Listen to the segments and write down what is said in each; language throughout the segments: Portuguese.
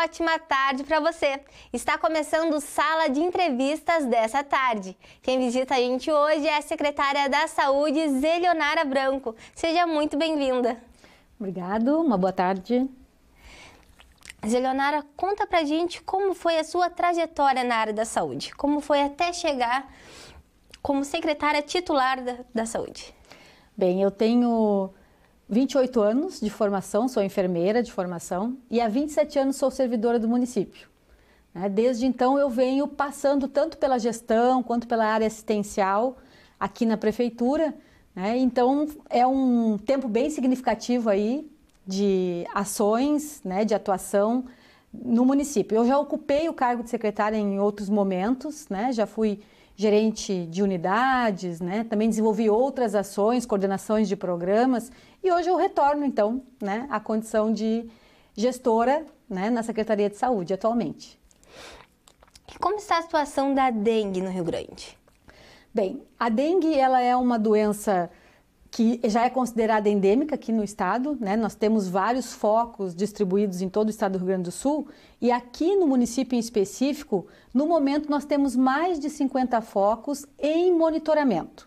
ótima tarde para você. Está começando o Sala de Entrevistas dessa tarde. Quem visita a gente hoje é a secretária da Saúde, Zelionara Branco. Seja muito bem-vinda. Obrigado, uma boa tarde. Zelionara, conta pra gente como foi a sua trajetória na área da saúde. Como foi até chegar como secretária titular da saúde? Bem, eu tenho 28 anos de formação, sou enfermeira de formação e há 27 anos sou servidora do município. Desde então eu venho passando tanto pela gestão quanto pela área assistencial aqui na prefeitura. Então é um tempo bem significativo aí de ações, de atuação no município. Eu já ocupei o cargo de secretária em outros momentos, já fui gerente de unidades, também desenvolvi outras ações, coordenações de programas e hoje eu retorno então à condição de gestora na Secretaria de Saúde atualmente. E como está a situação da dengue no Rio Grande? Bem, a dengue ela é uma doença que já é considerada endêmica aqui no estado, Nós temos vários focos distribuídos em todo o estado do Rio Grande do Sul e aqui no município em específico, no momento nós temos mais de 50 focos em monitoramento,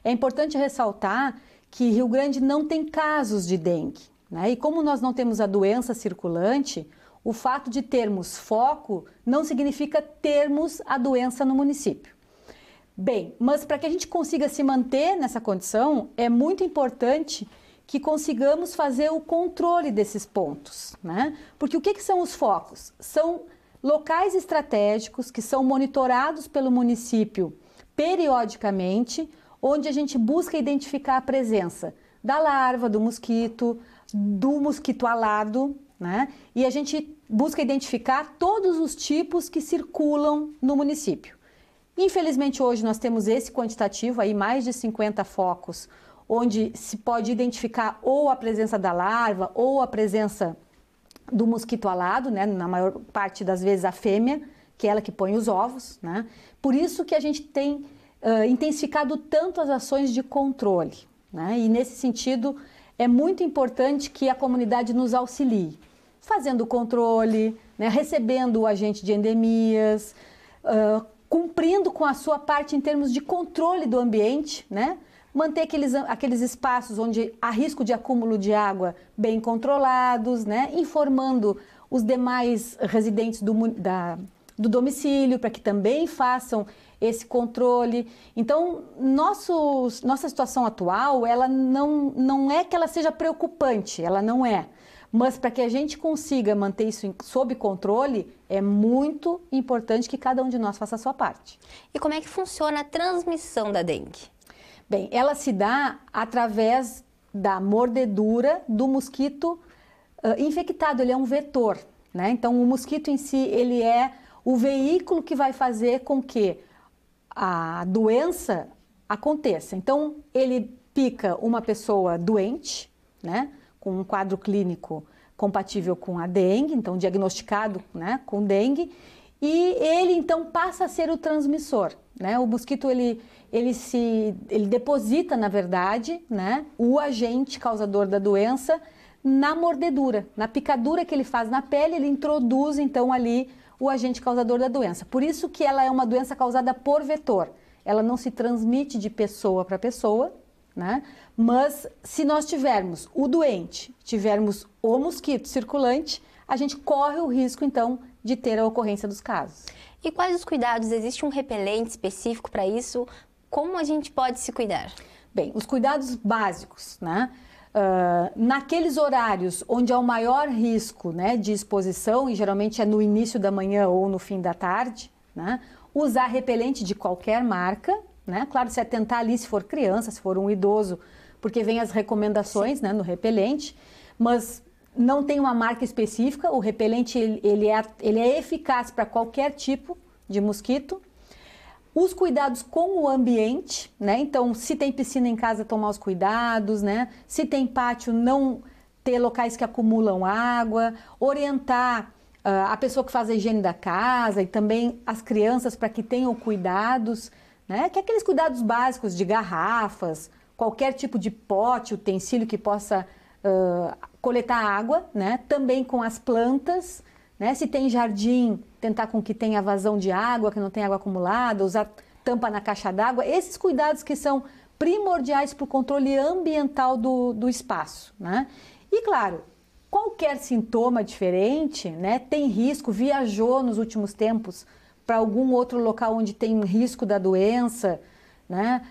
É importante ressaltar que Rio Grande não tem casos de dengue, E como nós não temos a doença circulante, o fato de termos foco não significa termos a doença no município. Bem, mas para que a gente consiga se manter nessa condição, é muito importante que consigamos fazer o controle desses pontos, Porque o que são os focos? São locais estratégicos que são monitorados pelo município periodicamente, onde a gente busca identificar a presença da larva, do mosquito alado, E a gente busca identificar todos os tipos que circulam no município. Infelizmente hoje nós temos esse quantitativo, aí mais de 50 focos, onde se pode identificar ou a presença da larva ou a presença do mosquito alado, Na maior parte das vezes a fêmea, que é ela que põe os ovos, Por isso que a gente tem intensificado tanto as ações de controle, E nesse sentido é muito importante que a comunidade nos auxilie, fazendo o controle, recebendo o agente de endemias, cumprindo com a sua parte em termos de controle do ambiente, Manter aqueles espaços onde há risco de acúmulo de água bem controlados, Informando os demais residentes do domicílio para que também façam esse controle. Então, nossa situação atual, ela não é que ela seja preocupante, ela não é. Mas para que a gente consiga manter isso sob controle, é muito importante que cada um de nós faça a sua parte. E como é que funciona a transmissão da dengue? Bem, ela se dá através da mordedura do mosquito infectado, ele é um vetor, Então, o mosquito em si, ele é o veículo que vai fazer com que a doença aconteça. Então, ele pica uma pessoa doente, com um quadro clínico compatível com a dengue, então diagnosticado com dengue, e ele então passa a ser o transmissor. O mosquito ele deposita, na verdade, o agente causador da doença na mordedura, na picadura que ele faz na pele, ele introduz então ali o agente causador da doença. Por isso que ela é uma doença causada por vetor, ela não se transmite de pessoa para pessoa, Mas se nós tivermos o doente, tivermos o mosquito circulante, a gente corre o risco então de ter a ocorrência dos casos. E quais os cuidados? Existe um repelente específico para isso? Como a gente pode se cuidar? Bem, os cuidados básicos, naqueles horários onde há o maior risco de exposição, e geralmente é no início da manhã ou no fim da tarde, usar repelente de qualquer marca, Claro, se atentar ali se for criança, se for um idoso, porque vem as recomendações no repelente, mas não tem uma marca específica, o repelente ele é eficaz para qualquer tipo de mosquito. Os cuidados com o ambiente, Então, se tem piscina em casa, tomar os cuidados, Se tem pátio, não ter locais que acumulam água, orientar a pessoa que faz a higiene da casa e também as crianças para que tenham cuidados, Que é aqueles cuidados básicos de garrafas, qualquer tipo de pote, utensílio que possa coletar água, também com as plantas, né? Se tem jardim, tentar com que tenha vazão de água, que não tenha água acumulada, usar tampa na caixa d'água, esses cuidados que são primordiais para o controle ambiental do espaço, né? E claro, qualquer sintoma diferente, né, tem risco, viajou nos últimos tempos para algum outro local onde tem um risco da doença, né?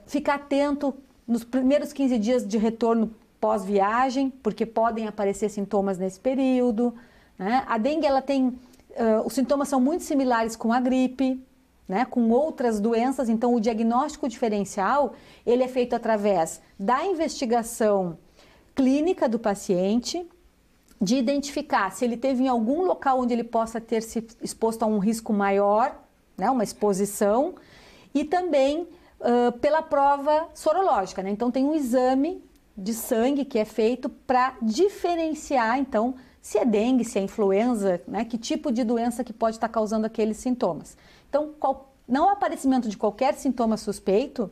Ficar atento nos primeiros 15 dias de retorno pós-viagem, porque podem aparecer sintomas nesse período, né? A dengue, ela tem, os sintomas são muito similares com a gripe, né? Com outras doenças, então o diagnóstico diferencial, ele é feito através da investigação clínica do paciente, de identificar se ele teve em algum local onde ele possa ter se exposto a um risco maior, né? Uma exposição, e também pela prova sorológica, né? Então tem um exame de sangue que é feito para diferenciar, então, se é dengue, se é influenza, né? Que tipo de doença que pode estar causando aqueles sintomas. Então, no aparecimento de qualquer sintoma suspeito,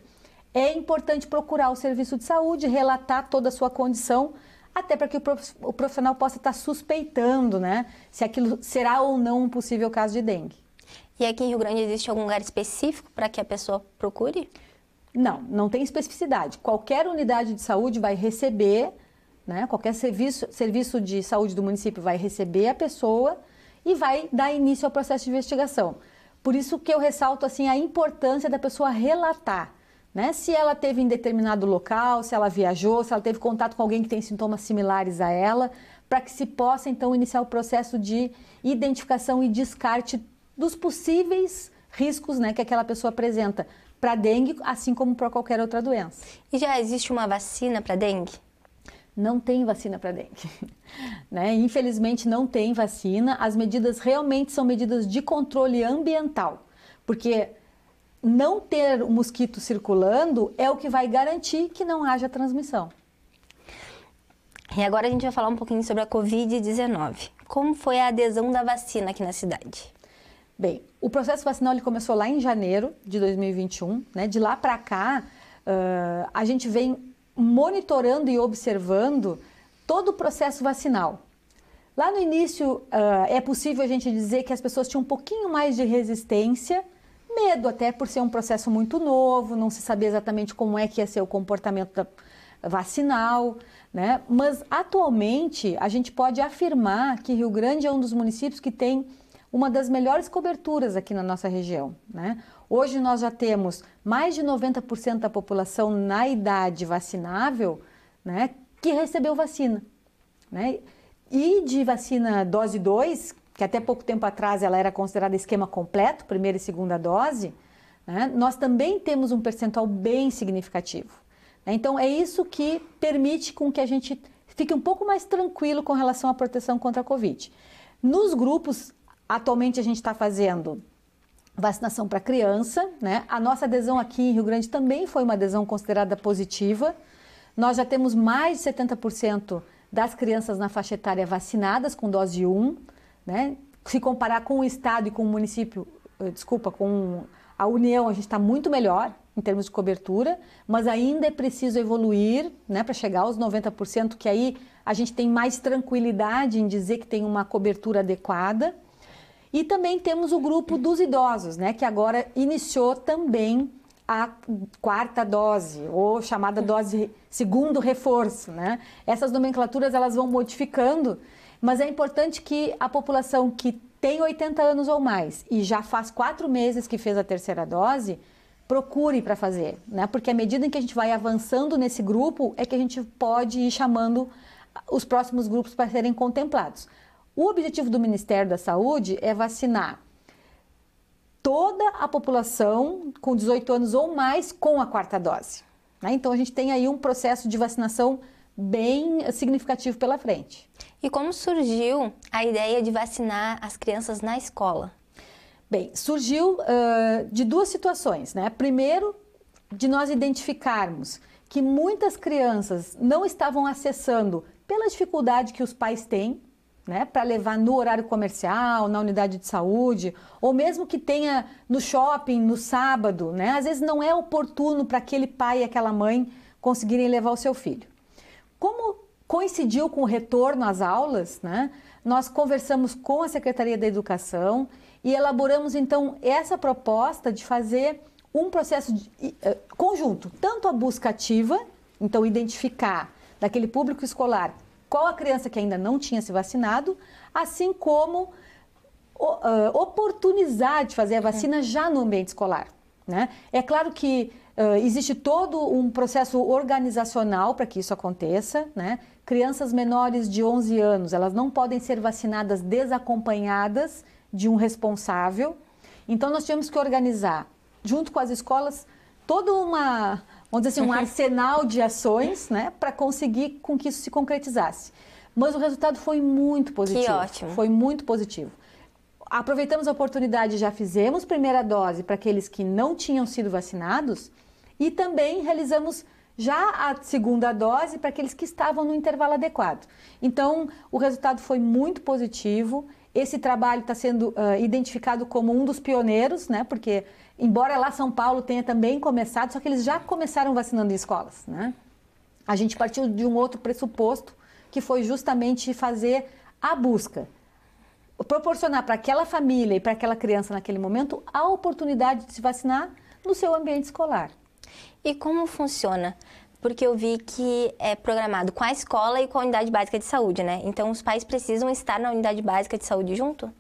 é importante procurar o serviço de saúde, relatar toda a sua condição, até para que o profissional possa estar suspeitando, né? Se aquilo será ou não um possível caso de dengue. E aqui em Rio Grande existe algum lugar específico para que a pessoa procure? Não tem especificidade. Qualquer unidade de saúde vai receber, né? Qualquer serviço de saúde do município vai receber a pessoa e vai dar início ao processo de investigação. Por isso que eu ressalto assim a importância da pessoa relatar, né? Se ela teve em determinado local, se ela viajou, se ela teve contato com alguém que tem sintomas similares a ela, para que se possa então iniciar o processo de identificação e descarte dos possíveis riscos, né, que aquela pessoa apresenta para dengue, assim como para qualquer outra doença. E já existe uma vacina para dengue? Não tem vacina para dengue, né? Infelizmente não tem vacina. As medidas realmente são medidas de controle ambiental, porque não ter o mosquito circulando é o que vai garantir que não haja transmissão. E agora a gente vai falar um pouquinho sobre a Covid-19. Como foi a adesão da vacina aqui na cidade? Bem, o processo vacinal ele começou lá em janeiro de 2021, né? De lá para cá, a gente vem monitorando e observando todo o processo vacinal. Lá no início, é possível a gente dizer que as pessoas tinham um pouquinho mais de resistência, medo até por ser um processo muito novo, não se sabia exatamente como é que ia ser o comportamento vacinal, né? Mas atualmente a gente pode afirmar que Rio Grande é um dos municípios que tem uma das melhores coberturas aqui na nossa região, né? Hoje nós já temos mais de 90% da população na idade vacinável, né, que recebeu vacina, né? E de vacina dose 2, que até pouco tempo atrás ela era considerada esquema completo, primeira e segunda dose, né, nós também temos um percentual bem significativo. Então é isso que permite com que a gente fique um pouco mais tranquilo com relação à proteção contra a Covid. Nos grupos, atualmente a gente está fazendo vacinação para criança, né? A nossa adesão aqui em Rio Grande também foi uma adesão considerada positiva. Nós já temos mais de 70% das crianças na faixa etária vacinadas com dose 1, né? Se comparar com o estado e com o município, com a União, a gente está muito melhor em termos de cobertura, mas ainda é preciso evoluir, né, para chegar aos 90%, que aí a gente tem mais tranquilidade em dizer que tem uma cobertura adequada. E também temos o grupo dos idosos, né, que agora iniciou também a quarta dose, ou chamada dose segundo reforço, né? Essas nomenclaturas elas vão modificando, mas é importante que a população que tem 80 anos ou mais e já faz 4 meses que fez a terceira dose, procure para fazer, né? Porque à medida em que a gente vai avançando nesse grupo, é que a gente pode ir chamando os próximos grupos para serem contemplados. O objetivo do Ministério da Saúde é vacinar toda a população com 18 anos ou mais com a quarta dose, né? Então a gente tem aí um processo de vacinação bem significativo pela frente. E como surgiu a ideia de vacinar as crianças na escola? Bem, surgiu de duas situações, né? Primeiro, de nós identificarmos que muitas crianças não estavam acessando pela dificuldade que os pais têm, né, para levar no horário comercial, na unidade de saúde, ou mesmo que tenha no shopping, no sábado, né? Às vezes não é oportuno para aquele pai e aquela mãe conseguirem levar o seu filho. Como coincidiu com o retorno às aulas, né, nós conversamos com a Secretaria da Educação e elaboramos, então, essa proposta de fazer um processo conjunto, tanto a busca ativa, então identificar daquele público escolar qual a criança que ainda não tinha se vacinado, assim como oportunizar de fazer a vacina já no ambiente escolar, né? É claro que existe todo um processo organizacional para que isso aconteça, né? Crianças menores de 11 anos, elas não podem ser vacinadas desacompanhadas de um responsável. Então, nós tivemos que organizar, junto com as escolas, toda uma, vamos dizer assim, um arsenal de ações, né? Para conseguir com que isso se concretizasse. Mas o resultado foi muito positivo. Que ótimo. Foi muito positivo. Aproveitamos a oportunidade, já fizemos primeira dose para aqueles que não tinham sido vacinados e também realizamos já a segunda dose para aqueles que estavam no intervalo adequado. Então, o resultado foi muito positivo. Esse trabalho está sendo identificado como um dos pioneiros, né? Porque, embora lá São Paulo tenha também começado, só que eles já começaram vacinando em escolas, né? A gente partiu de um outro pressuposto, que foi justamente fazer a busca, proporcionar para aquela família e para aquela criança naquele momento a oportunidade de se vacinar no seu ambiente escolar. E como funciona? Porque eu vi que é programado com a escola e com a unidade básica de saúde, né? Então, os pais precisam estar na unidade básica de saúde junto?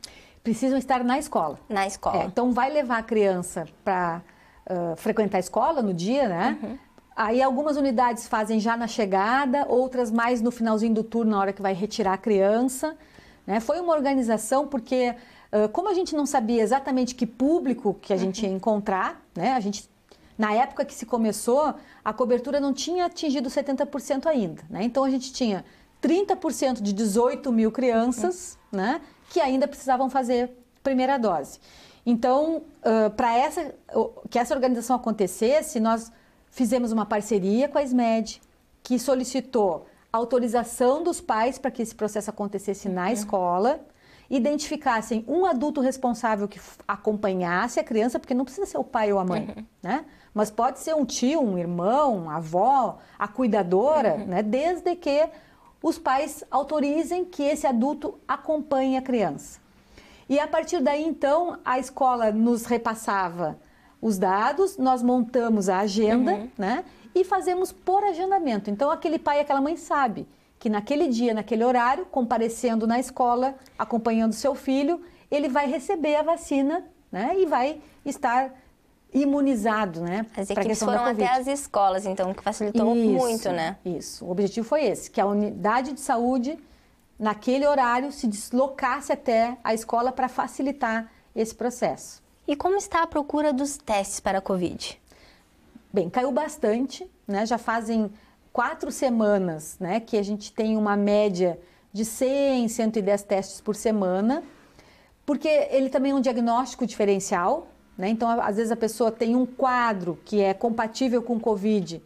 Precisam estar na escola. Na escola. Então, vai levar a criança para frequentar a escola no dia, né? Uhum. Aí, algumas unidades fazem já na chegada, outras mais no finalzinho do turno, na hora que vai retirar a criança, né? Foi uma organização porque, como a gente não sabia exatamente que público que a gente ia encontrar, né? Na época que se começou, a cobertura não tinha atingido 70% ainda, né? Então, a gente tinha 30% de 18 mil crianças, né? Que ainda precisavam fazer primeira dose. Então, para que essa organização acontecesse, nós fizemos uma parceria com a SMED, que solicitou autorização dos pais para que esse processo acontecesse na escola, identificassem um adulto responsável que acompanhasse a criança, porque não precisa ser o pai ou a mãe, né? Mas pode ser um tio, um irmão, a avó, a cuidadora, né? Desde que os pais autorizem que esse adulto acompanhe a criança. E a partir daí, então, a escola nos repassava os dados, nós montamos a agenda, né? E fazemos por agendamento. Então, aquele pai e aquela mãe sabe que naquele dia, naquele horário, comparecendo na escola, acompanhando seu filho, ele vai receber a vacina, né? E vai estar imunizado, né? As equipes foram até as escolas, então, que facilitou muito, né? Isso. O objetivo foi esse, que a unidade de saúde, naquele horário, se deslocasse até a escola para facilitar esse processo. E como está a procura dos testes para a Covid? Bem, caiu bastante, né? Já fazem 4 semanas, né, que a gente tem uma média de 100, 110 testes por semana, porque ele também é um diagnóstico diferencial, né? Então, às vezes a pessoa tem um quadro que é compatível com Covid,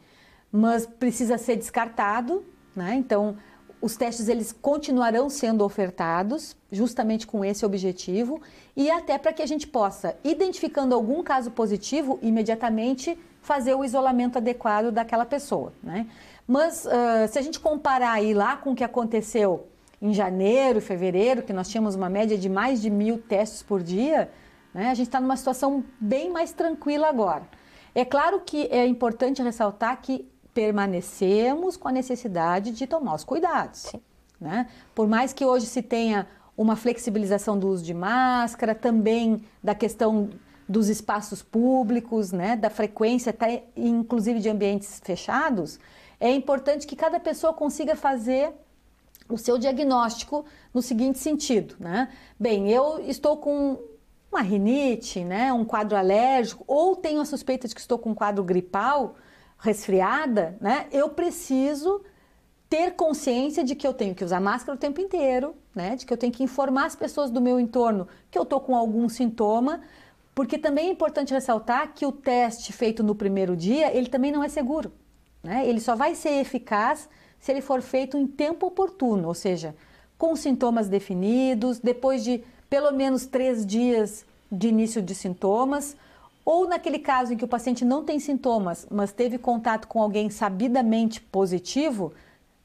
mas precisa ser descartado, né? Então, os testes eles continuarão sendo ofertados justamente com esse objetivo e até para que a gente possa, identificando algum caso positivo, imediatamente fazer o isolamento adequado daquela pessoa, né? Mas se a gente comparar aí lá com o que aconteceu em janeiro, fevereiro, que nós tínhamos uma média de mais de 1.000 testes por dia, né? A gente está numa situação bem mais tranquila agora. É claro que é importante ressaltar que permanecemos com a necessidade de tomar os cuidados, né? Por mais que hoje se tenha uma flexibilização do uso de máscara, também da questão dos espaços públicos, né? Da frequência, até inclusive de ambientes fechados, é importante que cada pessoa consiga fazer o seu diagnóstico no seguinte sentido, né? Bem, eu estou com uma rinite, né? Um quadro alérgico, ou tenho a suspeita de que estou com um quadro gripal, resfriada, né? Eu preciso ter consciência de que eu tenho que usar máscara o tempo inteiro, né? De que eu tenho que informar as pessoas do meu entorno que eu estou com algum sintoma, porque também é importante ressaltar que o teste feito no primeiro dia, ele também não é seguro, né? Ele só vai ser eficaz se ele for feito em tempo oportuno, ou seja, com sintomas definidos, depois de pelo menos 3 dias de início de sintomas, ou naquele caso em que o paciente não tem sintomas, mas teve contato com alguém sabidamente positivo,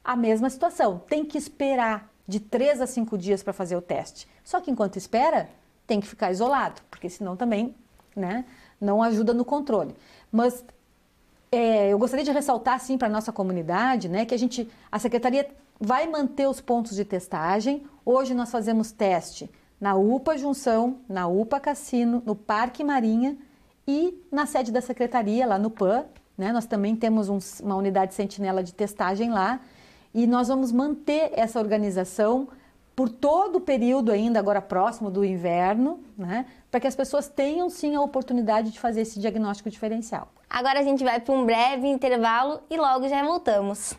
a mesma situação, tem que esperar de 3 a 5 dias para fazer o teste. Só que enquanto espera, tem que ficar isolado, porque senão também, né, não ajuda no controle. Mas eu gostaria de ressaltar, sim, para a nossa comunidade, né, que a Secretaria vai manter os pontos de testagem. Hoje nós fazemos teste na UPA Junção, na UPA Cassino, no Parque Marinha e na sede da Secretaria, lá no PAN, né, nós também temos uma unidade sentinela de testagem lá e nós vamos manter essa organização por todo o período ainda, agora próximo do inverno, né, para que as pessoas tenham sim a oportunidade de fazer esse diagnóstico diferencial. Agora a gente vai para um breve intervalo e logo já voltamos.